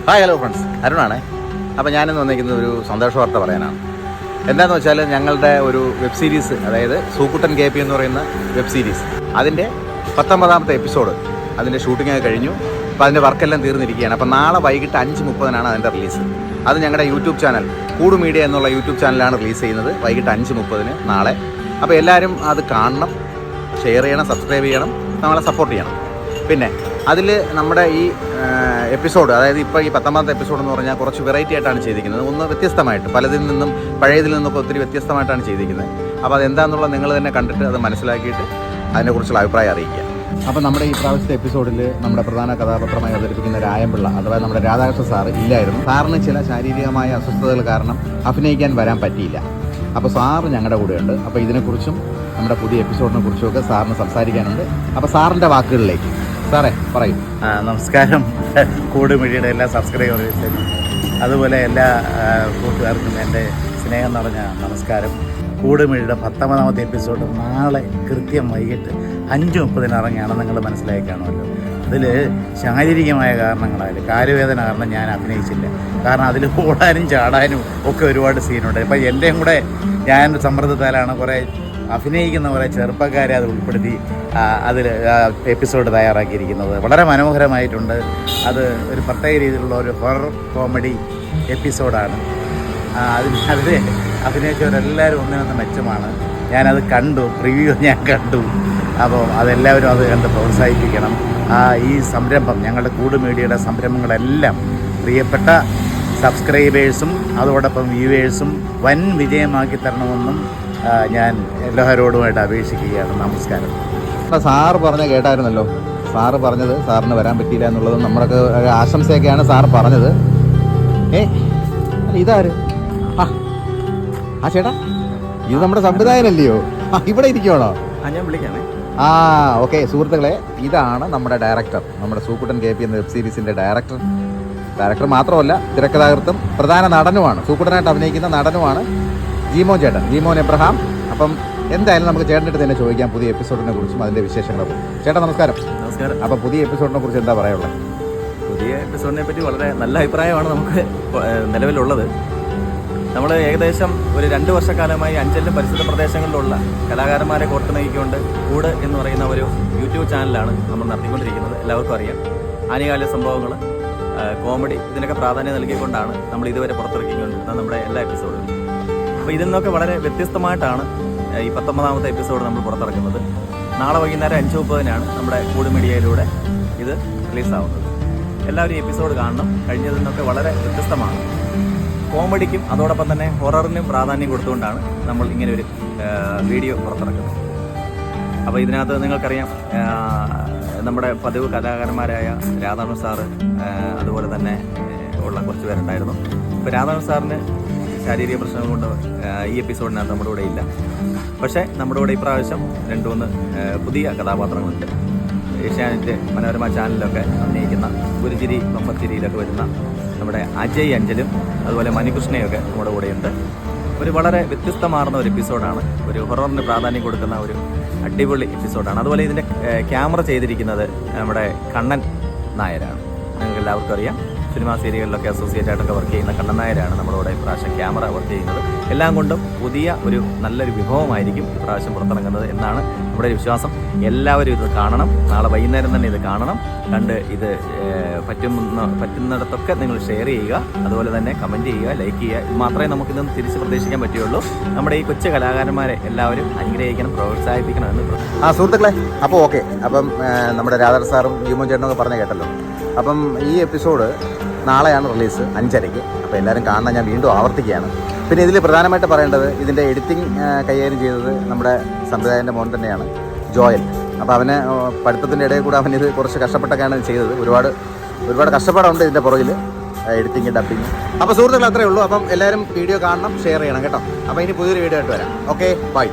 Hi hello friends, അരുണാണ്. അപ്പോൾ ഞാനിന്ന് വന്നിരിക്കുന്നത് ഒരു സന്തോഷ വാർത്ത പറയാനാണ്. എന്താണെന്ന് വെച്ചാൽ ഞങ്ങളുടെ ഒരു വെബ് സീരീസ്, അതായത് സൂക്കുട്ടൻ KP എന്ന് പറയുന്ന വെബ് സീരീസ്, അതിൻ്റെ 19ാമത്തെ എപ്പിസോഡ് അതിൻ്റെ ഷൂട്ടിംഗ് കഴിഞ്ഞു. അപ്പോൾ അതിൻ്റെ വർക്കെല്ലാം തീർന്നിരിക്കുകയാണ്. അപ്പോൾ നാളെ വൈകിട്ട് 5:30 അതിൻ്റെ റിലീസ്. അത് ഞങ്ങളുടെ യൂട്യൂബ് ചാനൽ കൂട് മീഡിയ എന്നുള്ള യൂട്യൂബ് ചാനലാണ് റിലീസ് ചെയ്യുന്നത്, വൈകിട്ട് 5:30 നാളെ. അപ്പോൾ എല്ലാവരും അത് കാണണം, ഷെയർ ചെയ്യണം, സബ്സ്ക്രൈബ് ചെയ്യണം, നമ്മളെ സപ്പോർട്ട് ചെയ്യണം. പിന്നെ അതിൽ നമ്മുടെ ഈ എപ്പിസോഡ്, അതായത് ഇപ്പോൾ ഈ 19ാമത്തെ എപ്പിസോഡ് എന്ന് പറഞ്ഞാൽ കുറച്ച് വെറൈറ്റി ആയിട്ടാണ് ചെയ്തിരിക്കുന്നത്. ഒന്ന് വ്യത്യസ്തമായിട്ട്, പലതിൽ നിന്നും പഴയതിൽ നിന്നൊക്കെ ഒത്തിരി വ്യത്യസ്തമായിട്ടാണ് ചെയ്തിരിക്കുന്നത്. അപ്പോൾ അതെന്താണെന്നുള്ളത് നിങ്ങൾ തന്നെ കണ്ടിട്ട് അത് മനസ്സിലാക്കിയിട്ട് അതിനെക്കുറിച്ചുള്ള അഭിപ്രായം അറിയിക്കുക. അപ്പോൾ നമ്മുടെ ഈ പ്രാവശ്യത്തെ എപ്പിസോഡിൽ നമ്മുടെ പ്രധാന കഥാപാത്രമായി അവതരിപ്പിക്കുന്ന രായംപിള്ള, അഥവാ നമ്മുടെ രാധാകൃഷ്ണ സാറ് ഇല്ലായിരുന്നു. സാറിന് ചില ശാരീരികമായ അസ്വസ്ഥതകൾ കാരണം അഭിനയിക്കാൻ വരാൻ പറ്റിയില്ല. അപ്പോൾ സാറ് ഞങ്ങളുടെ കൂടെയുണ്ട്. അപ്പോൾ ഇതിനെക്കുറിച്ചും നമ്മുടെ പുതിയ എപ്പിസോഡിനെ കുറിച്ചുമൊക്കെ സാറിന് സംസാരിക്കാനുണ്ട്. അപ്പോൾ സാറിൻ്റെ വാക്കുകളിലേക്ക് സാറേ പറയും. നമസ്കാരം. കൂട് മീഡിയയുടെ എല്ലാ സബ്സ്ക്രൈബേഴ്സിനും അതുപോലെ എല്ലാ കൂട്ടുകാർക്കും എൻ്റെ സ്നേഹം നിറഞ്ഞ നമസ്കാരം. കൂട് മീഡിയയുടെ 19ാമത്തെ എപ്പിസോഡ് നാളെ കൃത്യം വൈകിട്ട് 5:30 ഇറങ്ങിയാണ്. നിങ്ങൾ മനസ്സിലാക്കി കാണുമല്ലോ. അതിൽ ശാരീരികമായ കാരണങ്ങളായാലും കാലുവേദന കാരണം ഞാൻ അഭിനയിച്ചില്ല. കാരണം അതിൽ ഓടാനും ചാടാനും ഒക്കെ ഒരുപാട് സീനുണ്ട്. ഇപ്പം എൻ്റെയും കൂടെ ഞാൻ സമ്മർദ്ദത്താലാണ് കുറേ അഭിനയിക്കുന്ന കുറേ ചെറുപ്പക്കാരെ അത് ഉൾപ്പെടുത്തി അതിൽ എപ്പിസോഡ് തയ്യാറാക്കിയിരിക്കുന്നത്. വളരെ മനോഹരമായിട്ടുണ്ട്. അത് ഒരു പ്രത്യേക രീതിയിലുള്ള ഒരു ഹൊറർ കോമഡി എപ്പിസോഡാണ്. അതിൽ അഭിനയിച്ചവരെല്ലാവരും ഒന്നിനൊന്ന് മെച്ചമാണ്. ഞാനത് കണ്ടു, റിവ്യൂ ഞാൻ കണ്ടു. അപ്പോൾ അതെല്ലാവരും അത് കണ്ട് പ്രോത്സാഹിപ്പിക്കണം. ഈ സംരംഭം, ഞങ്ങളുടെ കൂട് മീഡിയയുടെ സംരംഭങ്ങളെല്ലാം പ്രിയപ്പെട്ട സബ്സ്ക്രൈബേഴ്സും അതോടൊപ്പം വ്യൂവേഴ്സും വൻ വിജയമാക്കി തരണമെന്നും ഞാൻ എല്ലാവരോടുമായിട്ട് അപേക്ഷിക്കുകയാണ്. നമസ്കാരം. അപ്പോൾ സാറ് പറഞ്ഞ കേട്ടായിരുന്നല്ലോ. സാറ് പറഞ്ഞത് സാറിന് വരാൻ പറ്റിയില്ല എന്നുള്ളത് നമ്മളൊക്കെ ആശംസയൊക്കെയാണ് സാറ് പറഞ്ഞത്. ഇതാര്? ആ ചേട്ടാ, ഇത് നമ്മുടെ സംവിധായകനല്ലയോ? ഇവിടെ ഇരിക്കുവാണോ? ഞാൻ വിളിക്കാമേ. ഓക്കെ. സുഹൃത്തുക്കളെ, ഇതാണ് നമ്മുടെ ഡയറക്ടർ, നമ്മുടെ സൂക്കുട്ടൻ KP എന്ന വെബ് സീരീസിൻ്റെ ഡയറക്ടർ മാത്രമല്ല, തിരക്കഥാകൃത്തും പ്രധാന നടനുമാണ്. സൂക്കുട്ടനായിട്ട് അഭിനയിക്കുന്ന നടനുമാണ് ജീമോൻ ചേട്ടൻ, ജീമോൻ എബ്രഹാം. അപ്പം എന്തായാലും നമുക്ക് ചേട്ടൻ്റെ തന്നെ ചോദിക്കാം പുതിയ എപ്പിസോഡിനെ കുറിച്ചും അതിൻ്റെ വിശേഷങ്ങളൊക്കെ. ചേട്ടാ നമസ്കാരം. നമസ്കാരം. അപ്പോൾ പുതിയ എപ്പിസോഡിനെ കുറിച്ച് എന്താ പറയാനുള്ളത്? പുതിയ എപ്പിസോഡിനെ പറ്റി വളരെ നല്ല അഭിപ്രായമാണ് നമുക്ക് നിലവിലുള്ളത്. നമ്മൾ ഏകദേശം ഒരു 2 വർഷക്കാലമായി അഞ്ചലിലും പരിസര പ്രദേശങ്ങളിലുള്ള കലാകാരന്മാരെ കോർത്ത് നയിക്കൊണ്ട് കൂട് എന്ന് പറയുന്ന ഒരു യൂട്യൂബ് ചാനലാണ് നമ്മൾ നടത്തിക്കൊണ്ടിരിക്കുന്നത്. എല്ലാവർക്കും അറിയാം. ആനുകാലിക സംഭവങ്ങൾ, കോമഡി, ഇതിനൊക്കെ പ്രാധാന്യം നൽകിക്കൊണ്ടാണ് നമ്മൾ ഇതുവരെ പുറത്തിറക്കിക്കൊണ്ടിരുന്നത് നമ്മുടെ എല്ലാ എപ്പിസോഡും. അപ്പോൾ ഇതിൽ നിന്നൊക്കെ വളരെ വ്യത്യസ്തമായിട്ടാണ് ഈ 19ാമത്തെ എപ്പിസോഡ് നമ്മൾ പുറത്തിറക്കുന്നത്. നാളെ വൈകുന്നേരം 5:30 നമ്മുടെ കൂട് മീഡിയയിലൂടെ ഇത് റിലീസാവുന്നത്. എല്ലാവരും ഈ എപ്പിസോഡ് കാണണം. കഴിഞ്ഞതിൽ നിന്നൊക്കെ വളരെ വ്യത്യസ്തമാണ്. കോമഡിക്കും അതോടൊപ്പം തന്നെ ഹൊററിനും പ്രാധാന്യം കൊടുത്തുകൊണ്ടാണ് നമ്മൾ ഇങ്ങനെ ഒരു വീഡിയോ പുറത്തിറക്കുന്നത്. അപ്പോൾ ഇതിനകത്ത് നിങ്ങൾക്കറിയാം, നമ്മുടെ പതിവ് കലാകാരന്മാരായ രാധാകൃഷ്ണൻ സാറ് അതുപോലെ തന്നെ ഉള്ള കുറച്ച് പേരുണ്ടായിരുന്നു. ഇപ്പോൾ രാധാകൃഷ്ണൻ സാറിന് ശാരീരിക പ്രശ്നം കൊണ്ട് ഈ എപ്പിസോഡിനകത്ത് നമ്മുടെ കൂടെ ഇല്ല. പക്ഷേ നമ്മുടെ കൂടെ ഇപ്രാവശ്യം 2-3 പുതിയ കഥാപാത്രങ്ങളുണ്ട്. ഏഷ്യാനെറ്റ് മനോരമ ചാനലിലൊക്കെ അഭിനയിക്കുന്ന ഗുരുചിരി ബമ്പത്തിരിയിലൊക്കെ വരുന്ന നമ്മുടെ അജയ് അഞ്ചലും അതുപോലെ മണികൃഷ്ണയൊക്കെ നമ്മുടെ കൂടെയുണ്ട്. ഒരു വളരെ വ്യത്യസ്തമാർന്ന ഒരു എപ്പിസോഡാണ്. ഒരു ഹൊററിന് പ്രാധാന്യം കൊടുക്കുന്ന ഒരു അടിപൊളി എപ്പിസോഡാണ്. അതുപോലെ ഇതിൻ്റെ ക്യാമറ ചെയ്തിരിക്കുന്നത് നമ്മുടെ കണ്ണൻ നായരാണ്. നിങ്ങൾക്ക് എല്ലാവർക്കും അറിയാം. സിനിമാ സീരിയലിലൊക്കെ അസോസിയേറ്റ് ആയിട്ടൊക്കെ വർക്ക് ചെയ്യുന്ന കണ്ണൻ നായരാണ് നമ്മുടെ കൂടെ ഇപ്രാവശ്യം ക്യാമറ വർക്ക് ചെയ്യുന്നത്. എല്ലാം കൊണ്ടും പുതിയ ഒരു നല്ലൊരു വിഭവമായിരിക്കും ഇപ്രാവശ്യം പുറത്തിറങ്ങുന്നത് എന്നാണ് നമ്മുടെ ഒരു വിശ്വാസം. എല്ലാവരും ഇത് കാണണം. നാളെ വൈകുന്നേരം തന്നെ ഇത് കാണണം. കണ്ട് ഇത് പറ്റുന്നിടത്തൊക്കെ നിങ്ങൾ ഷെയർ ചെയ്യുക, അതുപോലെ തന്നെ കമൻറ്റ് ചെയ്യുക, ലൈക്ക് ചെയ്യുക. ഇത് മാത്രമേ നമുക്കിതൊന്ന് തിരിച്ച് പ്രതീക്ഷിക്കാൻ പറ്റുകയുള്ളൂ. നമ്മുടെ ഈ കൊച്ചു കലാകാരന്മാരെ എല്ലാവരും അനുഗ്രഹിക്കണം, പ്രോത്സാഹിപ്പിക്കണം എന്ന്. സുഹൃത്തുക്കളെ, അപ്പോൾ ഓക്കെ. അപ്പം നമ്മുടെ രാധാകൃഷ്ണൻ സാറും ജീമോൻ ചേട്ടനൊക്കെ പറഞ്ഞ കേട്ടല്ലോ. അപ്പം ഈ എപ്പിസോഡ് നാളെയാണ് റിലീസ് 5:30. അപ്പോൾ എല്ലാവരും കാണാൻ ഞാൻ വീണ്ടും ആവർത്തിക്കുകയാണ്. പിന്നെ ഇതിൽ പ്രധാനമായിട്ട് പറയേണ്ടത്, ഇതിൻ്റെ എഡിറ്റിംഗ് കൈകാര്യം ചെയ്തത് നമ്മുടെ സംവിധായകൻ്റെ മോൻ തന്നെയാണ്, ജോയൽ. അപ്പോൾ അവന് പഠിത്തത്തിൻ്റെ ഇടയിൽ കൂടെ അവനിത് കുറച്ച് കഷ്ടപ്പെട്ടൊക്കെയാണ് ചെയ്തത്. ഒരുപാട് കഷ്ടപ്പാടുണ്ട് ഇതിൻ്റെ പുറകിൽ, എഡിറ്റിംഗ്, ഡബിങ്. അപ്പോൾ സുഹൃത്തുക്കൾ അത്രയേ ഉള്ളൂ. അപ്പം എല്ലാവരും വീഡിയോ കാണണം, ഷെയർ ചെയ്യണം കേട്ടോ. അപ്പോൾ ഇനി പുതിയൊരു വീഡിയോ ആയിട്ട് വരാം. Okay, by.